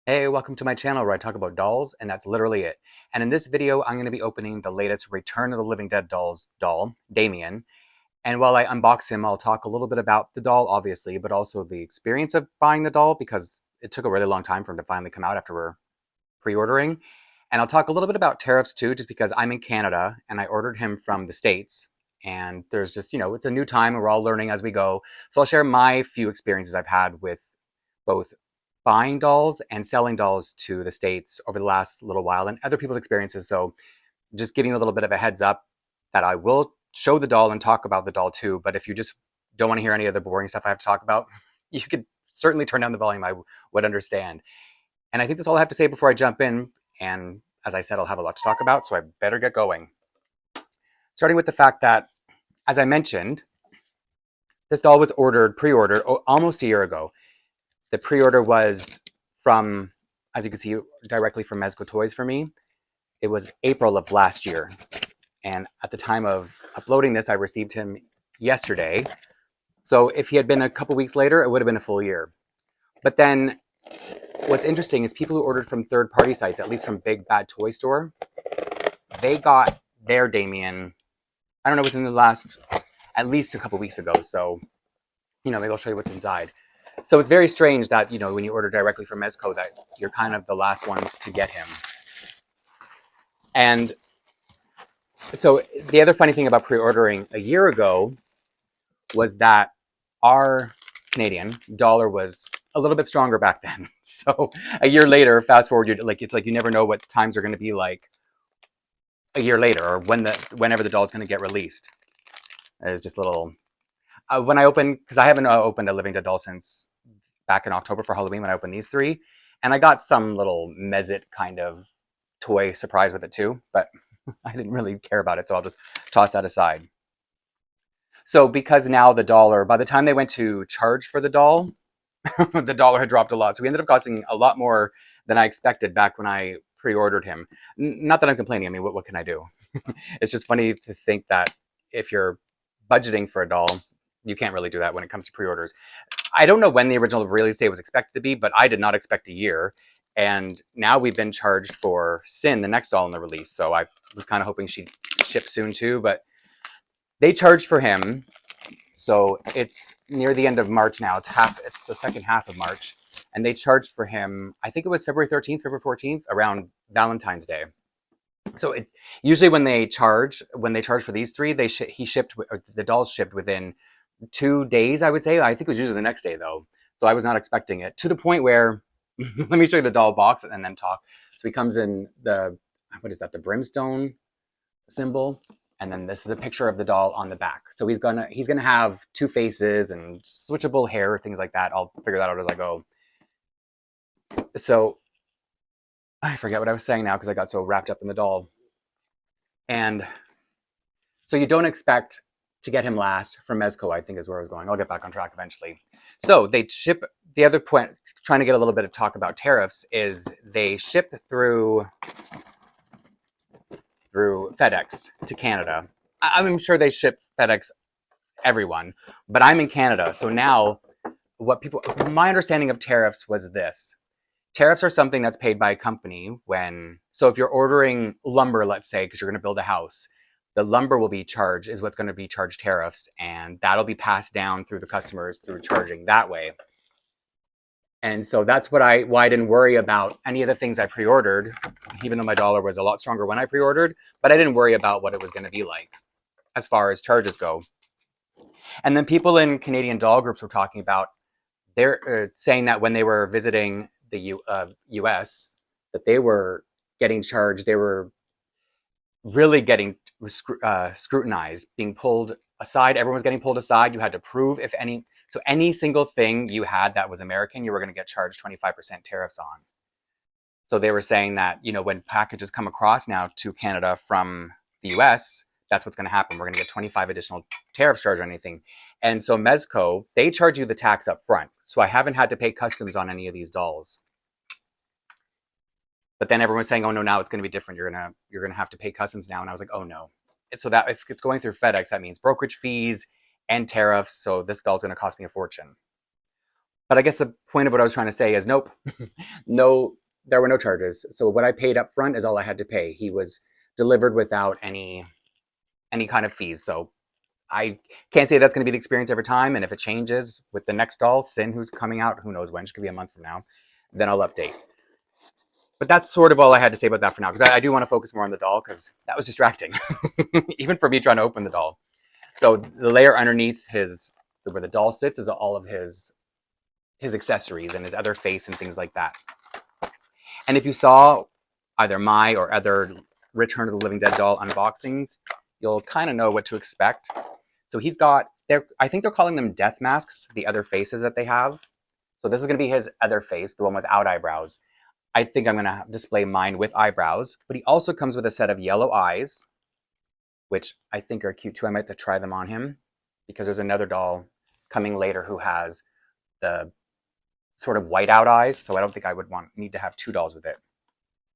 Hey, welcome to my channel where I talk about dolls, and that's literally it. And in this video, I'm going to be opening the latest Return of the Living Dead dolls doll, Damien. And while I unbox him, I'll talk a little bit about the doll, obviously, but also the experience of buying the doll because it took a really long time for him to finally come out after we're pre-ordering. And I'll talk a little bit about tariffs too, just because I'm in Canada and I ordered him from the States. And there's just, it's a new time and we're all learning as we go. So I'll share my few experiences I've had with both buying dolls and selling dolls to the States over the last little while and other people's experiences. So just giving a little bit of a heads up that I will show the doll and talk about the doll too. But if you just don't want to hear any of the boring stuff I have to talk about, you could certainly turn down the volume. I would understand. And I think that's all I have to say before I jump in. And as I said, I'll have a lot to talk about, so I better get going. Starting with the fact that, as I mentioned, this doll was pre-ordered almost a year ago. The pre-order was from, as you can see, directly from Mezco Toys for me. It was April of last year. And at the time of uploading this, I received him yesterday. So if he had been a couple weeks later, it would have been a full year. But then what's interesting is people who ordered from third-party sites, at least from Big Bad Toy Store, they got their Damien, I don't know, within the last, at least a couple weeks ago. So, maybe I'll show you what's inside. So it's very strange that, when you order directly from Mezco, that you're kind of the last ones to get him. And so the other funny thing about pre-ordering a year ago was that our Canadian dollar was a little bit stronger back then. So a year later, fast forward, it's like you never know what times are going to be like a year later or whenever the doll is going to get released. It's just a little... when I opened, because I haven't opened a Living Dead doll since back in October for Halloween when I opened these three, and I got some little Mezit kind of toy surprise with it too, but I didn't really care about it, so I'll just toss that aside. So because now the dollar, by the time they went to charge for the doll, the dollar had dropped a lot. So we ended up costing a lot more than I expected back when I pre-ordered him. Not that I'm complaining. I mean, what can I do? It's just funny to think that if you're budgeting for a doll, you can't really do that when it comes to pre-orders. I don't know when the original release date was expected to be, but I did not expect a year. And now we've been charged for Sin, the next doll in the release. So I was kind of hoping she'd ship soon too, but they charged for him. So it's near the end of March now. It's the second half of March. And they charged for him, I think it was February 13th, February 14th, around Valentine's Day. So it's usually when they charge for these three, the dolls shipped within 2 days, I would say. I think it was usually the next day though. So I was not expecting it, to the point where, let me show you the doll box and then talk. So he comes in what is that? The brimstone symbol. And then this is a picture of the doll on the back. So he's gonna have two faces and switchable hair, things like that. I'll figure that out as I go. So I forget what I was saying now because I got so wrapped up in the doll. And so you don't expect to get him last from Mezco, I think is where I was going. I'll get back on track eventually. So they ship, the other point, trying to get a little bit of talk about tariffs, is they ship through FedEx to Canada. I'm sure they ship FedEx everyone, but I'm in Canada. So now my understanding of tariffs was this. Tariffs are something that's paid by a company so if you're ordering lumber, let's say, because you're going to build a house, the lumber will be charged, is what's going to be charged tariffs, and that'll be passed down through the customers through charging that way. And so that's why I didn't worry about any of the things I pre-ordered, even though my dollar was a lot stronger when I pre-ordered, but I didn't worry about what it was going to be like as far as charges go. And then people in Canadian doll groups were talking about, they're saying that when they were visiting the US, that they were getting charged, they were really getting scrutinized, being pulled aside. Everyone was getting pulled aside. You had to prove so any single thing you had that was American, you were going to get charged 25% tariffs on. So they were saying that, when packages come across now to Canada from the US, that's what's going to happen. We're going to get 25 additional tariffs charged on anything. And so Mezco, they charge you the tax up front. So I haven't had to pay customs on any of these dolls. But then everyone's saying, oh no, now it's going to be different. You're going to have to pay customs now. And I was like, oh no. So that if it's going through FedEx, that means brokerage fees and tariffs. So this doll's going to cost me a fortune. But I guess the point of what I was trying to say is nope, no, there were no charges. So what I paid up front is all I had to pay. He was delivered without any kind of fees. So I can't say that's going to be the experience every time. And if it changes with the next doll, Sin, who's coming out, who knows when, it could be a month from now, then I'll update. But that's sort of all I had to say about that for now, because I do want to focus more on the doll, because that was distracting, even for me trying to open the doll. So the layer underneath where the doll sits is all of his accessories and his other face and things like that. And if you saw either my or other Return of the Living Dead doll unboxings, you'll kind of know what to expect. So he's got, I think they're calling them death masks, the other faces that they have. So this is going to be his other face, the one without eyebrows. I think I'm going to display mine with eyebrows, but he also comes with a set of yellow eyes, which I think are cute too. I might have to try them on him, because there's another doll coming later who has the sort of white out eyes, so I don't think I would need to have two dolls with it.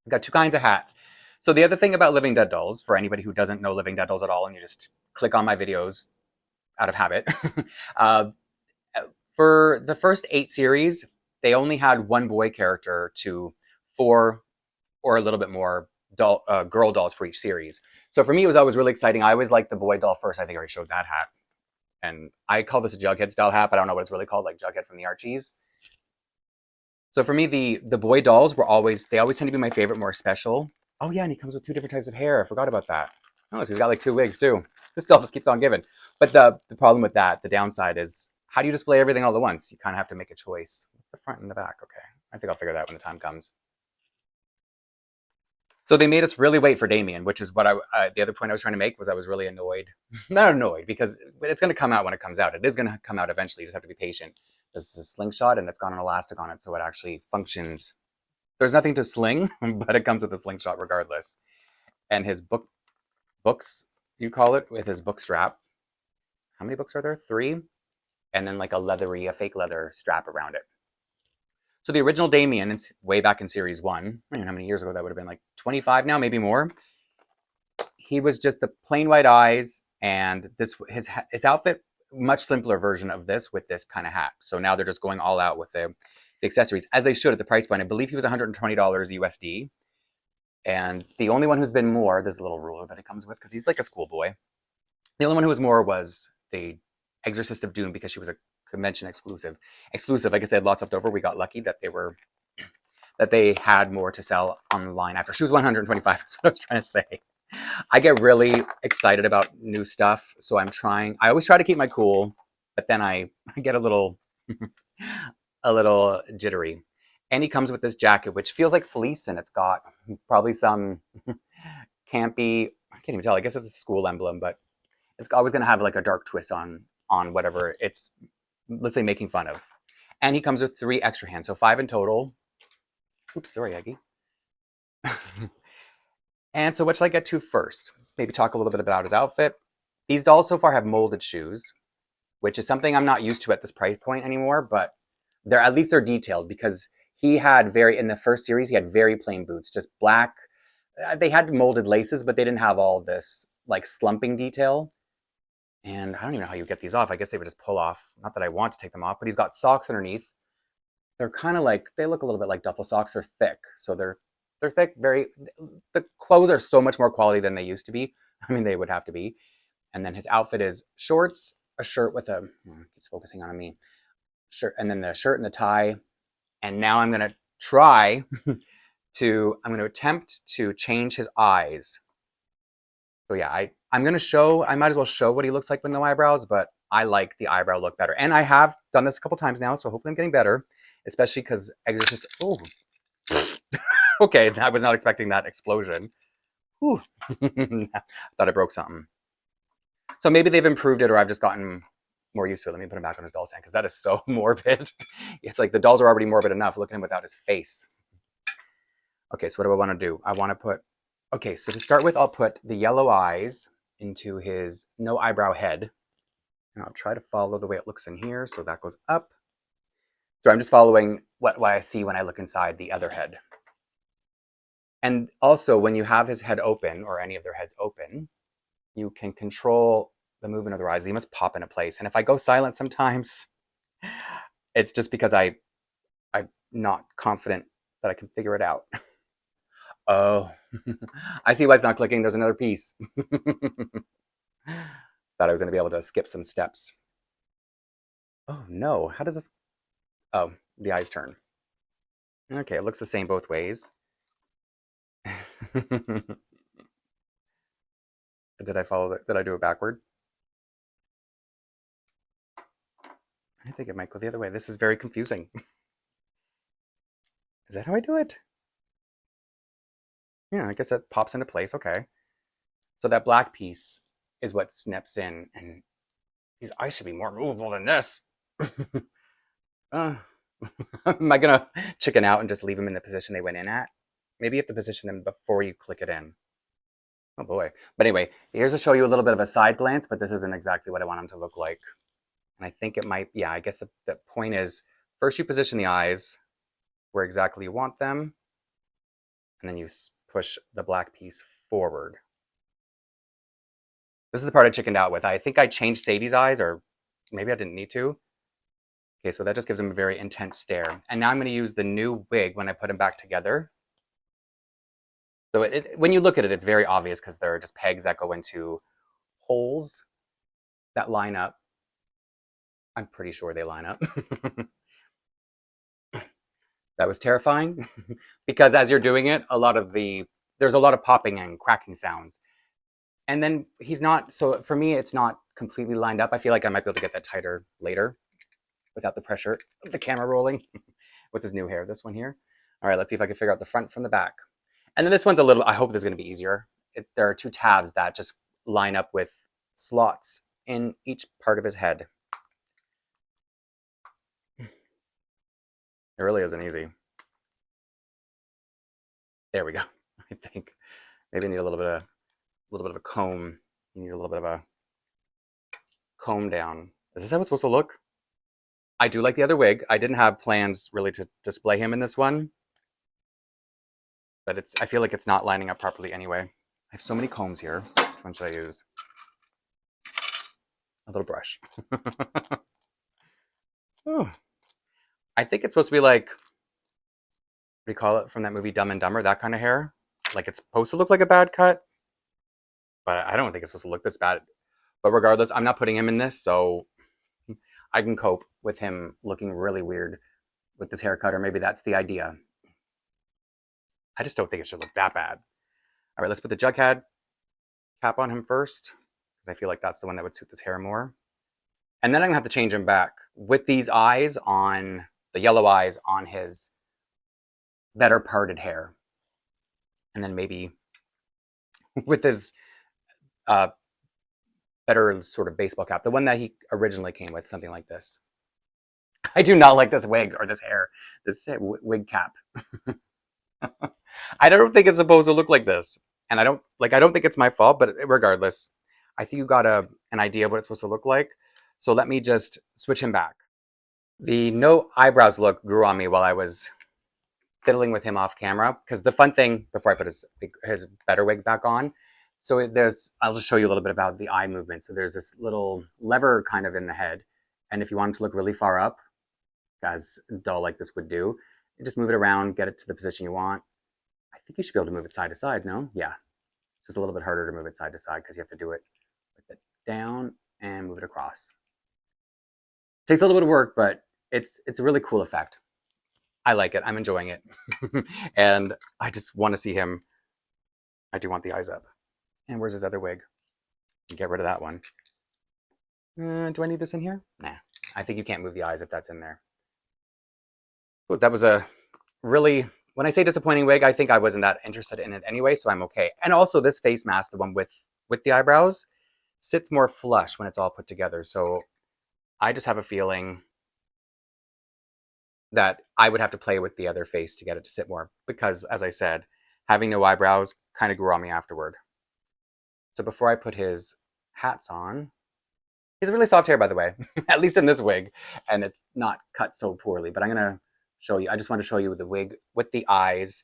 I've got two kinds of hats. So the other thing about Living Dead dolls, for anybody who doesn't know Living Dead dolls at all, and you just click on my videos out of habit, for the first 8 series, they only had one boy character to 4 or a little bit more girl dolls for each series. So for me, it was always really exciting. I always liked the boy doll first. I think I already showed that hat. And I call this a Jughead style hat, but I don't know what it's really called, like Jughead from the Archies. So for me, the boy dolls they always tend to be my favorite, more special. Oh yeah, and he comes with 2 different types of hair. I forgot about that. Oh, so he's got like 2 wigs too. This doll just keeps on giving. But the problem with that, the downside is, how do you display everything all at once? You kind of have to make a choice. What's the front and the back? Okay, I think I'll figure that out when the time comes. So they made us really wait for Damien, which is what the other point I was trying to make was I was really annoyed. Not annoyed, because it's going to come out when it comes out. It is going to come out eventually. You just have to be patient. This is a slingshot, and it's got an elastic on it, so it actually functions. There's nothing to sling, but it comes with a slingshot regardless. And his books, you call it, with his book strap. How many books are there? 3. And then like a fake leather strap around it. So the original Damien, way back in series 1, I don't know how many years ago that would have been, like 25 now, maybe more. He was just the plain white eyes, and his outfit, much simpler version of this with this kind of hat. So now they're just going all out with the accessories, as they should at the price point. I believe he was $120 USD. And the only one who's been more, there's a little ruler that it comes with, because he's like a schoolboy. The only one who was more was the Exorcist of Doom, because she was a convention exclusive. I guess they had lots left over. We got lucky that they had more to sell on the line after. She was 125. That's what I was trying to say. I get really excited about new stuff, so I always try to keep my cool, but then I get a little jittery. And he comes with this jacket, which feels like fleece, and it's got probably some campy, I can't even tell, I guess it's a school emblem, but it's always going to have like a dark twist on whatever it's, let's say, making fun of. And he comes with 3 extra hands, so 5 in total. Oops, sorry, Aggie. And so what should I get to first? Maybe talk a little bit about his outfit. These dolls so far have molded shoes, which is something I'm not used to at this price point anymore, but at least they're detailed, because he had in the first series, he had very plain boots, just black. They had molded laces, but they didn't have all this like slumping detail. And I don't even know how you get these off. I guess they would just pull off. Not that I want to take them off, but he's got socks underneath. They're kind of like, they look a little bit like duffel socks. They're thick. So they're thick, the clothes are so much more quality than they used to be. I mean, they would have to be. And then his outfit is shorts, a shirt with it's focusing on me, shirt, and then the shirt and the tie. And now I'm going to try I'm going to attempt to change his eyes. So yeah, I might as well show what he looks like with no eyebrows, but I like the eyebrow look better. And I have done this a couple times now, so hopefully I'm getting better, especially because Exorcist, okay, I was not expecting that explosion. Whew. I thought I broke something. So maybe they've improved it, or I've just gotten more used to it. Let me put him back on his doll stand, because that is so morbid. It's like the dolls are already morbid enough. Look at him without his face. Okay, so what do I want to do? I want to put, okay, so to start with, I'll put the yellow eyes into his no eyebrow head. And I'll try to follow the way it looks in here. So that goes up. So I'm just following what I see when I look inside the other head. And also, when you have his head open, or any of their heads open, you can control the movement of their eyes. They must pop into place. And if I go silent sometimes, It's just because I'm not confident that I can figure it out. Oh, I see why it's not clicking. There's another piece. Thought I was going to be able to skip some steps. Oh no, how does this? Oh, the eyes turn. Okay, it looks the same both ways. Did I follow it? Did I do it backward? I think it might go the other way. This is very confusing. Is that how I do it? Yeah, I guess that pops into place. Okay. So that black piece is what snips in, and these eyes should be more movable than this. uh, am I gonna chicken out and just leave them in the position they went in at? Maybe you have to position them before you click it in. Oh boy. But anyway, here's to show you a little bit of a side glance, but this isn't exactly what I want them to look like. And I think it might, yeah, I guess the point is first you position the eyes where exactly you want them, and then you push the black piece forward. This is the part I chickened out with. I think I changed Sadie's eyes, or maybe I didn't need to. Okay, so that just gives him a very intense stare. And now I'm going to use the new wig when I put him back together. So when you look at it, it's very obvious because there are just pegs that go into holes that line up. I'm pretty sure they line up. That was terrifying because as you're doing it, there's a lot of popping and cracking sounds. And then he's not, so for me, it's not completely lined up. I feel like I might be able to get that tighter later without the pressure of the camera rolling. What's his new hair? This one here. All right, let's see if I can figure out the front from the back. And then this one's a little, I hope this is going to be easier. There are two tabs that just line up with slots in each part of his head. It really isn't easy. There we go. I think maybe I need a little bit of a comb. He needs a little bit of a comb down. Is this how it's supposed to look? I do like the other wig. I didn't have plans really to display him in this one, but I feel like it's not lining up properly anyway. I have so many combs here. Which one should I use? A little brush. Oh. I think it's supposed to be like, what do you call it from that movie Dumb and Dumber? That kind of hair. Like it's supposed to look like a bad cut, but I don't think it's supposed to look this bad. But regardless, I'm not putting him in this, so I can cope with him looking really weird with this haircut, or maybe that's the idea. I just don't think it should look that bad. All right, let's put the Jughead cap on him first, because I feel like that's the one that would suit this hair more. And then I'm gonna have to change him back with these eyes on, the yellow eyes on his better parted hair. And then maybe with his better sort of baseball cap, the one that he originally came with, something like this. I do not like this wig or this hair, this wig cap. I don't think it's supposed to look like this. And I don't think it's my fault, but regardless, I think you got an idea of what it's supposed to look like. So let me just switch him back. The no eyebrows look grew on me while I was fiddling with him off camera. Because the fun thing, before I put his better wig back on, so I'll just show you a little bit about the eye movement. So there's this little lever kind of in the head. And if you want it to look really far up, as a doll like this would do, you just move it around, get it to the position you want. I think you should be able to move it side to side, no? Yeah. It's just a little bit harder to move it side to side because you have to do it with it down and move it across. Takes a little bit of work, but it's a really cool effect. I like it. I'm enjoying it. And I just want to see him. I do want the eyes up. And where's his other wig? Get rid of that one. Do I need this in here? Nah. I think you can't move the eyes if that's in there. Well, that was a really, when I say disappointing wig, I think I wasn't that interested in it anyway, so I'm okay. And also this face mask, the one with the eyebrows, sits more flush when it's all put together. So I just have a feeling that I would have to play with the other face to get it to sit more because, as I said, having no eyebrows kind of grew on me afterward. So before I put his hats on, he has really soft hair, by the way, at least in this wig, and it's not cut so poorly, but I'm going to show you. I just want to show you the wig with the eyes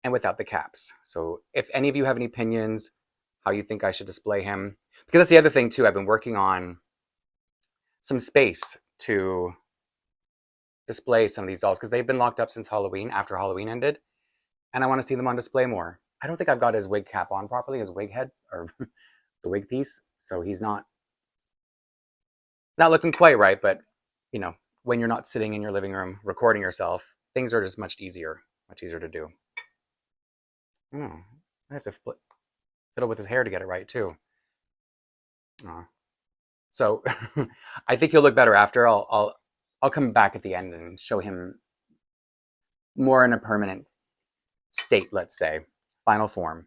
and without the caps. So if any of you have any opinions, how you think I should display him, because that's the other thing too. I've been working on some space to display some of these dolls because they've been locked up since Halloween, after Halloween ended, and I want to see them on display more. I don't think I've got his wig cap on properly, his wig head, or the wig piece, so he's not looking quite right, but you know, when you're not sitting in your living room recording yourself, things are just much easier to do. I have to fiddle with his hair to get it right too. Aw. So I think he'll look better after. I'll come back at the end and show him more in a permanent state, let's say, final form.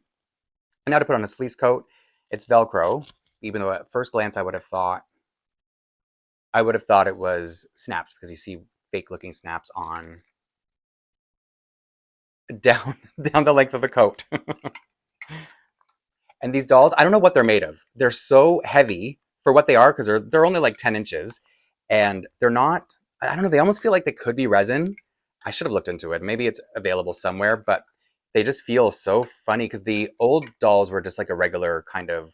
And now to put on his fleece coat, it's Velcro, even though at first glance I would have thought it was snaps because you see fake looking snaps on down the length of the coat. And these dolls, I don't know what they're made of. They're so heavy for what they are because they're only like 10 inches, and they're not. I don't know. They almost feel like they could be resin. I should have looked into it. Maybe it's available somewhere, but they just feel so funny because the old dolls were just like a regular kind of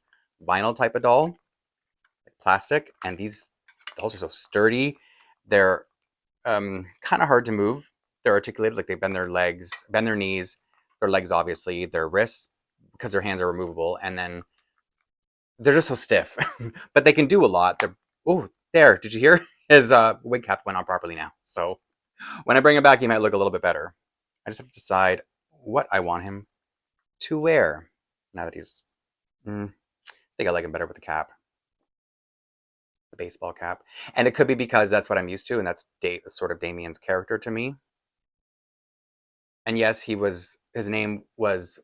vinyl type of doll, like plastic, and these dolls are so sturdy. They're kind of hard to move. They're articulated, like they bend their legs, bend their knees, their legs obviously, their wrists because their hands are removable, and then they're just so stiff. But they can do a lot. They're there. Did you hear? His wig cap went on properly now. So when I bring him back, he might look a little bit better. I just have to decide what I want him to wear now that he's. I think I like him better with the cap, the baseball cap, and it could be because that's what I'm used to, and that's sort of Damien's character to me. And yes, his name was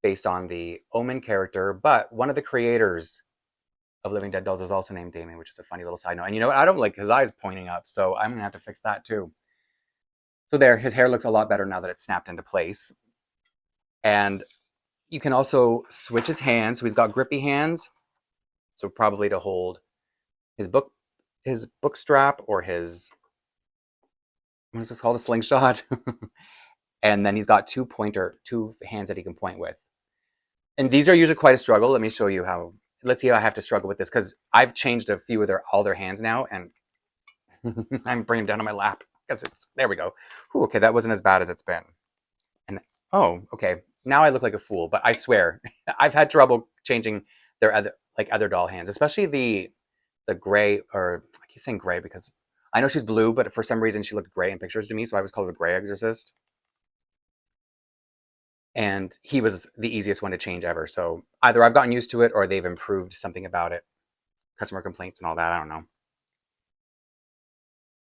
based on the Omen character, but one of the creators of Living Dead Dolls is also named Damien, which is a funny little side note. And you know what? I don't like his eyes pointing up, so I'm gonna have to fix that too. So there, his hair looks a lot better now that it's snapped into place. And you can also switch his hands. So he's got grippy hands, so probably to hold his book strap or his, what is this called, a slingshot. And then he's got two hands that he can point with. And these are usually quite a struggle. Let me show you how. Let's see how I have to struggle with this because I've changed a few of all their hands now, and I'm bringing them down on my lap because there we go. Ooh, okay, that wasn't as bad as it's been. And oh, okay, now I look like a fool, but I swear I've had trouble changing their other doll hands, especially the gray, or I keep saying gray because I know she's blue, but for some reason she looked gray in pictures to me, so I always call her the Gray Exorcist. And he was the easiest one to change ever. So either I've gotten used to it or they've improved something about it. Customer complaints and all that, I don't know.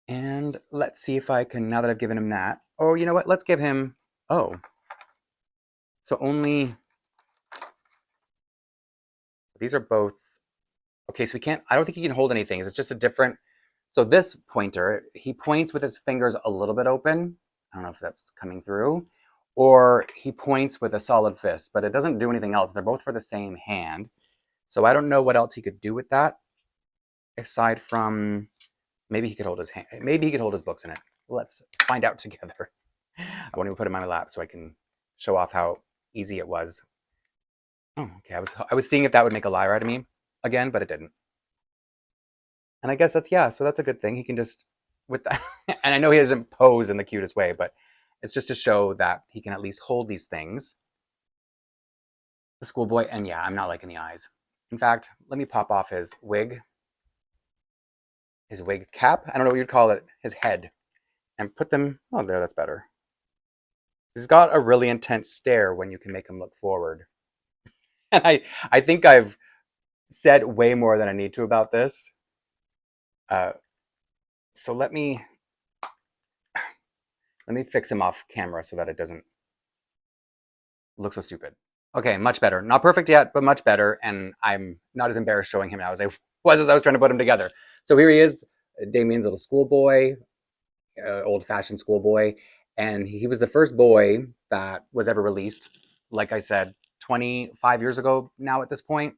And let's see if I can, now that I've given him that. Oh, you know what? Let's give him, oh. So only, these are both, okay, so I don't think he can hold anything. It's just a different, so this pointer, he points with his fingers a little bit open. I don't know if that's coming through. Or he points with a solid fist, but it doesn't do anything else. They're both for the same hand. So I don't know what else he could do with that, aside from maybe he could hold his hand. Maybe he could hold his books in it. Let's find out together. I won't even put him on my lap so I can show off how easy it was. Oh, okay. I was seeing if that would make a liar out of me again, but it didn't. And I guess so that's a good thing. He can just, with that, and I know he doesn't pose in the cutest way, but it's just to show that he can at least hold these things. The schoolboy, and yeah, I'm not liking the eyes. In fact, let me pop off his wig cap, I don't know what you'd call it, his head, and put them, oh, there, that's better. He's got a really intense stare when you can make him look forward. And I think I've said way more than I need to about this. So let me fix him off camera so that it doesn't look so stupid. Okay, much better. Not perfect yet, but much better. And I'm not as embarrassed showing him now as I was trying to put him together. So here he is, Damien's little schoolboy, old-fashioned schoolboy. And he was the first boy that was ever released, like I said, 25 years ago now at this point.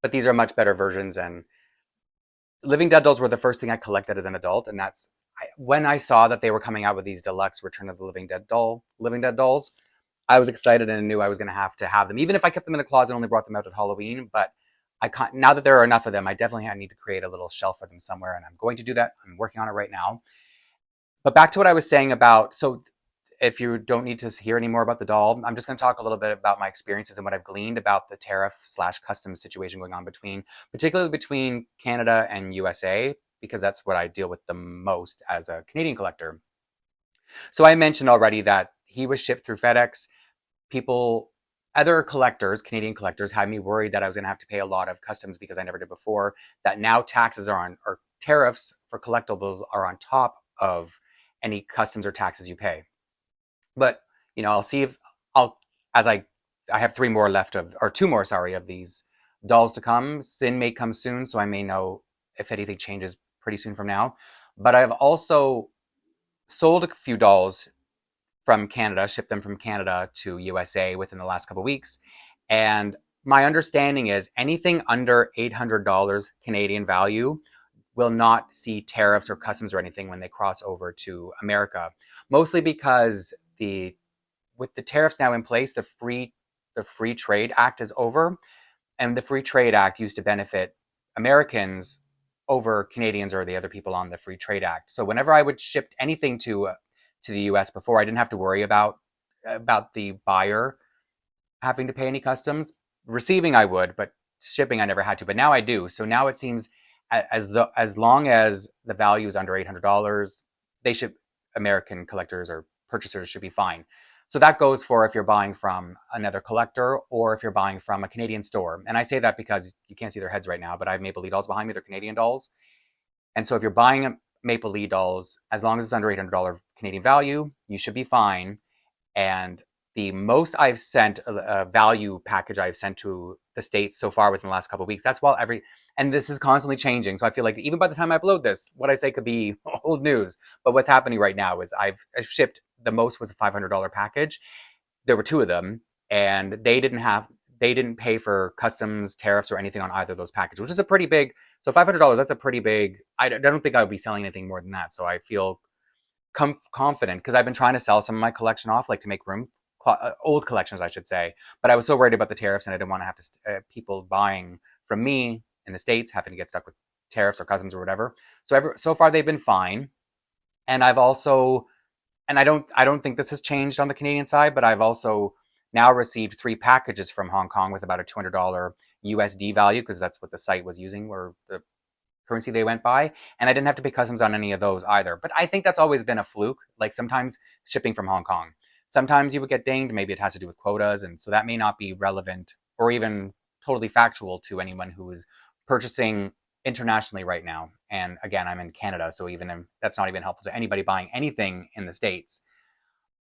But these are much better versions. And Living Dead dolls were the first thing I collected as an adult. And that's when I saw that they were coming out with these deluxe Return of the Living Dead dolls. I was excited and knew I was going to have them, even if I kept them in the closet and only brought them out at Halloween. But I can't, now that there are enough of them, I need to create a little shelf for them somewhere, and I'm going to do that. I'm working on it right now. But back to what I was saying about, so if you don't need to hear any more about the doll, I'm just going to talk a little bit about my experiences and what I've gleaned about the tariff slash customs situation going on particularly between Canada and USA, because that's what I deal with the most as a Canadian collector. So I mentioned already that he was shipped through FedEx. People, other collectors, Canadian collectors, had me worried that I was going to have to pay a lot of customs because I never did before. That now taxes are on, or tariffs for collectibles are on top of any customs or taxes you pay. But I'll see if I'll as I have three more left of, or two more, sorry, of these dolls to come. Sin may come soon, so I may know if anything changes pretty soon from now. But I've also sold a few dolls from Canada, shipped them from Canada to USA within the last couple of weeks. And my understanding is anything under $800 Canadian value will not see tariffs or customs or anything when they cross over to America. Mostly because with the tariffs now in place, the Free Trade Act is over, and the Free Trade Act used to benefit Americans over Canadians or the other people on the Free Trade Act. So whenever I would ship anything to the US before, I didn't have to worry about the buyer having to pay any customs. Receiving I would, but shipping I never had to. But now I do. So now it seems as long as the value is under $800, they should American collectors or purchasers should be fine. So that goes for if you're buying from another collector or if you're buying from a Canadian store. And I say that because you can't see their heads right now, but I have Maple Leaf dolls behind me. They're Canadian dolls. And so if you're buying Maple Leaf dolls, as long as it's under $800 Canadian value, you should be fine. And the most I've sent a value package I've sent to the States so far within the last couple of weeks. That's while and this is constantly changing. So I feel like even by the time I upload this, what I say could be old news. But what's happening right now is I've shipped, the most was a $500 package. There were two of them, and they didn't pay for customs, tariffs, or anything on either of those packages, which is a pretty big. So $500, that's a pretty big. I don't think I would be selling anything more than that. So I feel confident because I've been trying to sell some of my collection off, like to make room, old collections, I should say. But I was so worried about the tariffs, and I didn't want to have to people buying from me in the States having to get stuck with tariffs or customs or whatever. So far they've been fine, and I've also, and I don't think this has changed on the Canadian side, but I've also now received three packages from Hong Kong with about a $200 USD value because that's what the site was using, or the currency they went by, and I didn't have to pay customs on any of those either. But I think that's always been a fluke. Like sometimes shipping from Hong Kong, sometimes you would get dinged. Maybe it has to do with quotas, and so that may not be relevant or even totally factual to anyone who is purchasing internationally right now. And again, I'm in Canada, so that's not even helpful to anybody buying anything in the States.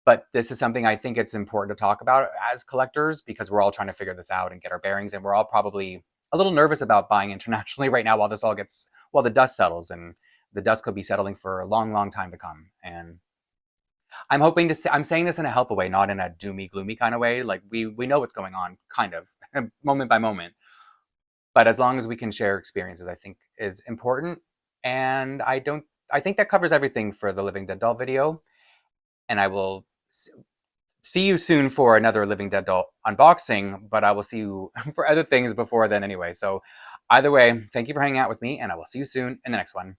But this is something I think it's important to talk about as collectors because we're all trying to figure this out and get our bearings, and we're all probably a little nervous about buying internationally right now while the dust settles, and the dust could be settling for a long, long time to come. And I'm saying this in a helpful way, not in a doomy, gloomy kind of way. Like we know what's going on, kind of, moment by moment. But as long as we can share experiences, I think is important. And I think that covers everything for the Living Dead Doll video. And I will see you soon for another Living Dead Doll unboxing, but I will see you for other things before then anyway. So either way, thank you for hanging out with me, and I will see you soon in the next one.